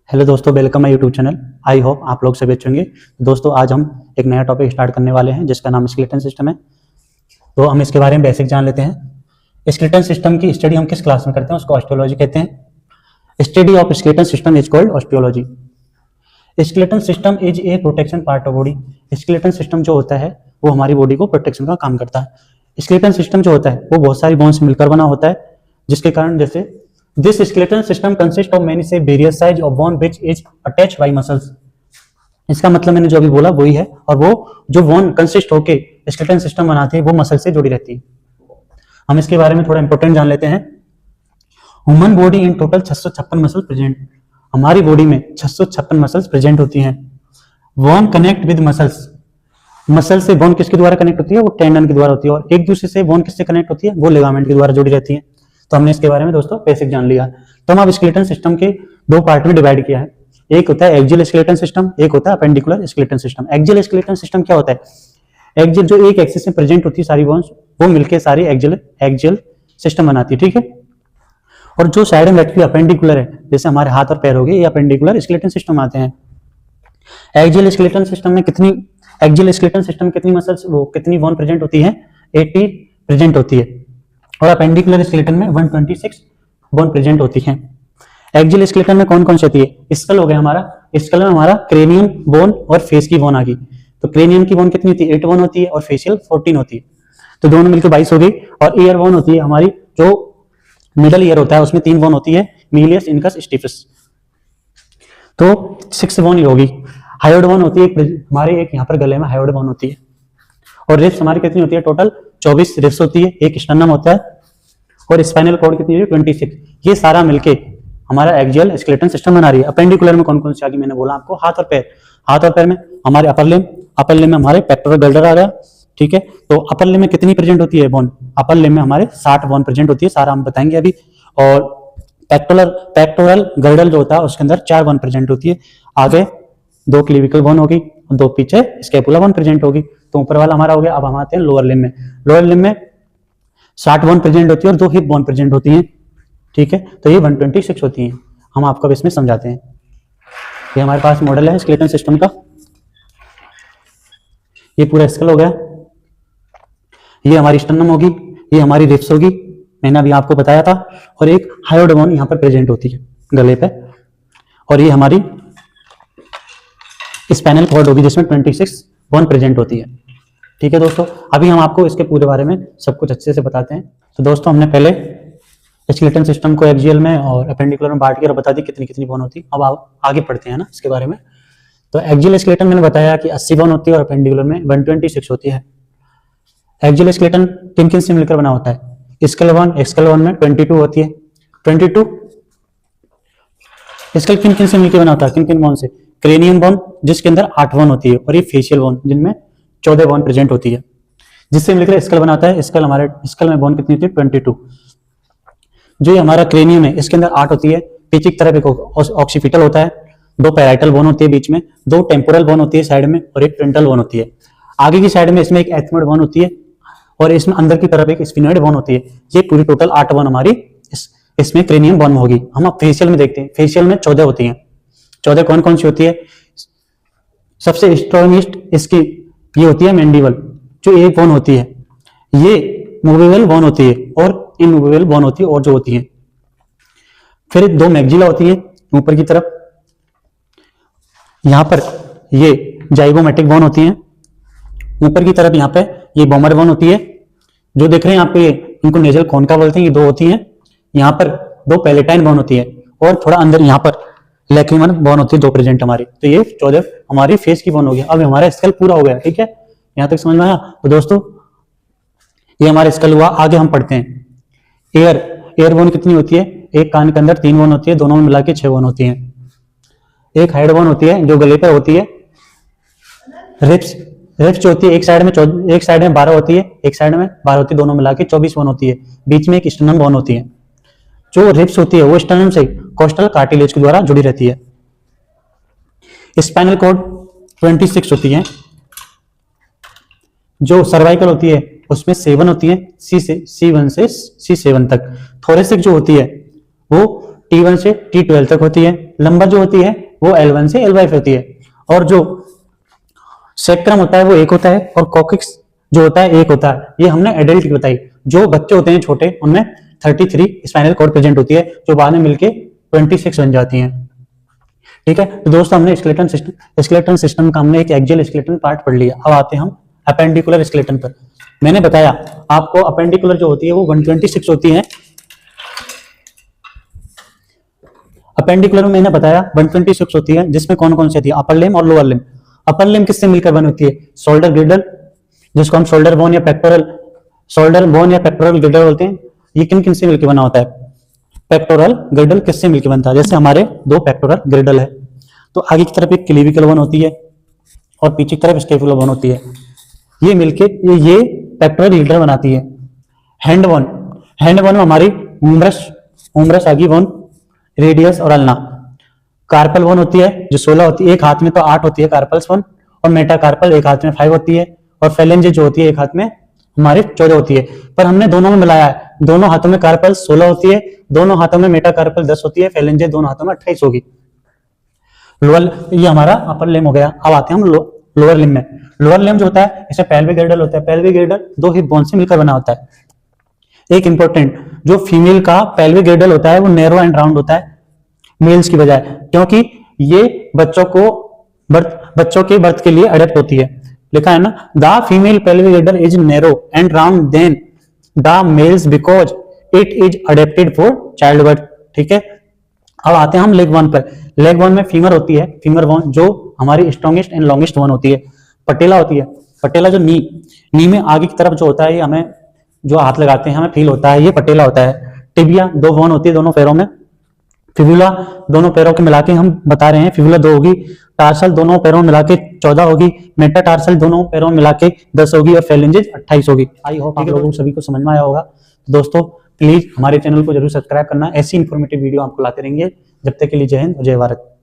Hello दोस्तों, welcome my YouTube channel. I hope आप लोग सभी अच्छे होंगे। दोस्तों आज हम एक नया टॉपिक स्टार्ट करने वाले हैं जिसका नाम स्केलेटन सिस्टम है। तो हम इसके बारे में बेसिक जान लेते हैं। स्केलेटन सिस्टम की स्टडी हम किस क्लास में करते हैं, उसको ऑस्टियोलॉजी कहते हैं। Study of skeleton system is called osteology. Skeleton system is a protection part of body. Skeleton system जो होता है वो हमारी बॉडी को प्रोटेक्शन का काम करता है। स्केलेटन सिस्टम जो होता है वो बहुत सारी बोन्स मिलकर बना होता है, जिसके कारण जैसे This skeletal system consists of many say various size of bone which is attached by muscles। इसका मतलब मैंने जो अभी बोला वही है, और वो जो बोन कंसिस्ट होके स्केलेटन सिस्टम बनाती है वो मसल से जुड़ी रहती है। हम इसके बारे में थोड़ा इंपॉर्टेंट जान लेते हैं। Human body in total 656 muscle present. हमारी बॉडी में 656 मसल्स प्रेजेंट होती हैं। Bone connect with muscles. Muscle से बोन किसके द्वारा कनेक्ट होती है? वो टेंडन के द्वारा होती है। और एक दूसरे से बोन किससे कनेक्ट होती है? वो लिगामेंट के द्वारा जुड़ी रहती है। तो हमने इसके बारे में दोस्तों बेसिक जान लिया। तो हम अब स्केलेटन सिस्टम के दो पार्ट में डिवाइड किया है। एक होता है एक्सियल स्केलेटन सिस्टम, एक होता है appendicular skeleton system. Axial skeleton system क्या होता है? एक्सियल जो एक एक्सिस में प्रेजेंट होती है सारी बोन्स, वो मिलकर सारी एक्सियल सिस्टम बनाती है, ठीक है। और जो साइड में बैठती है अपेंडिकुलर है, जैसे हमारे हाथ और पैर हो गए, ये अपेंडिकुलर स्केलेटन सिस्टम आते हैं। एक्सियल स्केलेटन सिस्टम में कितनी मसल्स, वो कितनी बोन प्रेजेंट होती है? 80 प्रेजेंट होती है। और अपेंडिकुलर स्केलेटन में 126 बोन प्रेजेंट होती है। एक्सियल स्केलेटन में कौन कौन सी होती है? स्कल हो गया हमारा। स्कल में हमारा क्रेनियम बोन और फेस की बोन आ गई। तो क्रेनियम की बोन कितनी होती है? 8 बोन होती है, और फेशियल 14 होती है। तो दोनों मिलकर 22 हो गई। और ईयर बोन होती है हमारी, जो मिडल ईयर होता है उसमें 3 बोन होती है, मीलियस, इनकस, स्टिफस। तो 6 बोन होगी। हायोइड बोन होती है हमारे, एक यहाँ पर गले में हायोइड बोन होती है। और रिब्स हमारी कितनी होती है? टोटल 24 रिब्स होती है। एक स्टर्नम होता है। और स्पाइनल कॉर्ड कितनी है? 26। ये सारा मिलके हमारा एक्सियल स्केलेटन सिस्टम बना रही है। अपेंडिकुलर में कौन कौन सी आ गई? मैंने बोला आपको हाथ और पैर। हाथ और पैर में हमारे अपर लिम्ब में हमारे पेक्टोरल गर्डर आ गया, ठीक है। तो अपर लिम्ब में कितनी प्रेजेंट होती है बोन? अपर लिम्ब में हमारे 60 बोन प्रेजेंट होती है, सारा हम बताएंगे अभी। और पेक्टोरल गर्डल जो होता है उसके अंदर 4 बोन प्रेजेंट होती है। आगे 2 क्लिविकल बोन होगी, 2 पीछे स्कैपुला बोन प्रेजेंट होगी। तो ऊपर वाला हमारा हो गया। अब हम आते हैं लोअर लिम्ब में। लोअर लिम्ब में 60 बोन प्रेजेंट होती है और 2 हिप बोन प्रेजेंट होती हैं, ठीक है। तो ये 126 होती हैं। हम आपको इसमें समझाते हैं। ये हमारे पास मॉडल है स्केलेटन सिस्टम का। ये पूरा स्कल हो गया। ये हमारी स्टर्नम होगी, ये हमारी रिब्स होगी, मैंने अभी आपको बताया था। और एक हायोइड बोन यहाँ पर प्रेजेंट होती है गले पे। और ये हमारी स्पाइनल कॉर्ड होगी जिसमें 26 बोन प्रेजेंट होती है, ठीक है दोस्तों। अभी हम आपको इसके पूरे बारे में सब कुछ अच्छे से बताते हैं। तो दोस्तों हमने पहले स्केलेटन सिस्टम को एक्सियल में और अपेंडिकुलर में बांट के बता दी कितनी कितनी बोन होती है। अब आप आगे पढ़ते हैं ना इसके बारे में। तो एक्सियल स्केलेटन मैंने बताया कि 80 बोन होती है और अपेंडिकुलर में 126 होती है। एक्सियल स्केलेटन किन किन से मिलकर बना होता है? स्केल वन में 22 होती है। 22 स्केल किन किन से मिलकर बना होता है? किन किन बोन से? क्रेनियम बोन जिसके अंदर 8 बोन होती है, और ये फेशियल बोन जिनमें 14 बोन प्रेजेंट होती है, जिससे मिलकर स्कल बनाता है। स्कल में बोन कितनी होती है? 22। जो ये हमारा क्रेनियम है इसके अंदर 8 होती है। पीछे की तरफ एक ऑक्सीपिटल होता है, 2 पैराइटल बोन होती है बीच में, 2 टेम्पोरल बोन होती है साइड में, और एक फ्रंटल बोन होती है। आगे की साइड में इसमें एक एथमोइड बोन होती है, और इसमें अंदर की तरफ एक स्फिनोइड बोन होती है। ये पूरी टोटल 8 बोन हमारी इसमें क्रेनियम बोन में होगी। हम अब फेशियल में देखते हैं। फेशियल में 14 होती है। 14 कौन कौन सी होती है? सबसे स्ट्रॉन्गेस्ट इसकी ये होती है मैंडिबल, जो एक बोन होती है। ये मूवेबल बोन होती है और इनमूवेबल बोन होती है, और जो होती है। फिर 2 मैग्जिला होती है ऊपर की तरफ। यहां पर ये जाइगोमेटिक बोन होती है ऊपर की तरफ। यहाँ पे ये बोमर बोन होती है, जो देख रहे हैं आपको, ये इनको नेजल कॉनका बोलते हैं। ये 2 होती हैं। यहाँ पर 2 पैलेटाइन बोन होती है, और थोड़ा अंदर यहाँ पर लैक्रिमल बोन होती है 2 प्रेजेंट हमारी। तो ये 14 हमारी फेस की बोन हो गया। अब हमारा स्कल पूरा हो गया, ठीक है। यहां तक समझ में आया? तो दोस्तों ये हमारा स्कल हुआ। आगे हम पढ़ते हैं एयर बोन कितनी होती है? एक कान के अंदर 3 बोन होती है, दोनों में मिला के 6 बोन होती है। एक हाइड बोन होती है जो गले पर होती है। रिब्स जो होती है एक साइड में 12 होती है, एक साइड में 12 होती है, दोनों मिला के 24 बोन होती है। बीच में एक स्टर्नम बोन होती है। जो रिब्स होती है वो स्टर्नम से कोस्टल कार्टिलेज के द्वारा जुड़ी रहती है। स्पाइनल कॉर्ड 26 होती है। जो सर्वाइकल होती है उसमें 7 होती है, C1 से C7 तक। थोरेसिक जो होती है वो T1 से T12 तक होती है। लंबर जो होती है वो L1 से L5 होती है। और जो सेक्रम होता है वो एक होता है और कॉक्सिक्स जो होता है एक होता है। ये हमने एडल्ट की बताई। जो बच्चे होते हैं छोटे उनमें 33 स्पाइनल कॉर्ड प्रेजेंट होती है जो बाद में मिलके 26 बन जाती हैं। ठीक है, तो दोस्तों हमने स्केलेटन सिस्टम का हमने एक एक्सियल स्केलेटन पार्ट पढ़ लिया। अब आते हैं हम अपेंडिकुलर स्केलेटन पर। मैंने बताया आपको अपेंडिकुलर जो होती है वो 126 होती है। अपेंडिकुलर में मैंने बताया 126 होती है, जिसमें कौन कौन सी होती है, अपर लिम्ब और लोअर लिम्ब। अपर लिम्ब किससे मिलकर बनी होती है, शोल्डर ग्रिडल, जिसको हम शोल्डर बोन या पेक्टोरल ग्रिडल बोलते हैं। ये किन किन से मिलकर बना होता है, पेक्टोरल ग्रिडल किससे मिलकर बनता है, जैसे हमारे दो पेक्टोरल ग्रिडल है। तो आगे की तरफ एक क्लेविकल बोन होती है और पीछे की तरफ स्टेपुलर बोन होती है। ये मिलके ये पेक्टोरल ग्रिडल बनाती है। हैंड बोन में हमारी उम्ब्रस आगी बोन, रेडियस और अल्ना। कार्पल बोन होती है जो 16 होती है, एक हाथ में तो 8 होती है कार्पल्स बोन, और मेटाकार्पल एक हाथ में 5 होती है, और फेलेंजे जो होती है एक हाथ में हमारे 14 होती है। पर हमने दोनों में मिलाया है, दोनों हाथों में कार्पल 16 होती है, दोनों हाथों में मेटाकार्पल 10 होती है, फेलेंजे दोनों हाथों में 28 होगी। लोअर, ये हमारा अपर लिम्ब हो गया। अब आते हैं हम लोअर लिम्ब में। लोअर लिम्ब जो होता है इसमें पेल्विक गिर्डल होता है। पेल्विक गिर्डल दो हिप बोन से मिलकर बना होता है। एक इंपॉर्टेंट, जो फीमेल का पेल्विक गिर्डल होता है वो नैरो एंड राउंड होता है मेल्स की बजाय, क्योंकि ये बच्चों के बर्थ के लिए अडेप्ट होती है। लिखा है ना, the female pelvic girdle is narrow and round then the males because it is adapted for child birth. ठीक है, अब आते हैं हम लेग बोन पर। लेग बोन में फीमर होती है, फीमर बोन जो हमारी स्ट्रॉन्गेस्ट एंड लॉन्गेस्ट बोन होती है। पटेला होती है, पटेला जो नी में आगे की तरफ जो होता है, ये हमें जो हाथ लगाते हैं हमें फील होता है, ये पटेला होता है। टिबिया दो बोन होती है दोनों पैरों में। फिबुला दोनों पैरों के मिला के हम बता रहे हैं, फिबुला 2 होगी। टार्सल दोनों पैरों में मिला के 14 होगी। मेटाटार्सल दोनों पैरों में मिला के 10 होगी और फेलेंजेस 28 होगी। आई होप आप लोगों को सभी को समझ में आया होगा। दोस्तों प्लीज हमारे चैनल को जरूर सब्सक्राइब करना, ऐसी इंफॉर्मेटिव वीडियो आपको लाते रहेंगे। जब तक के लिए जय हिंद, जय भारत।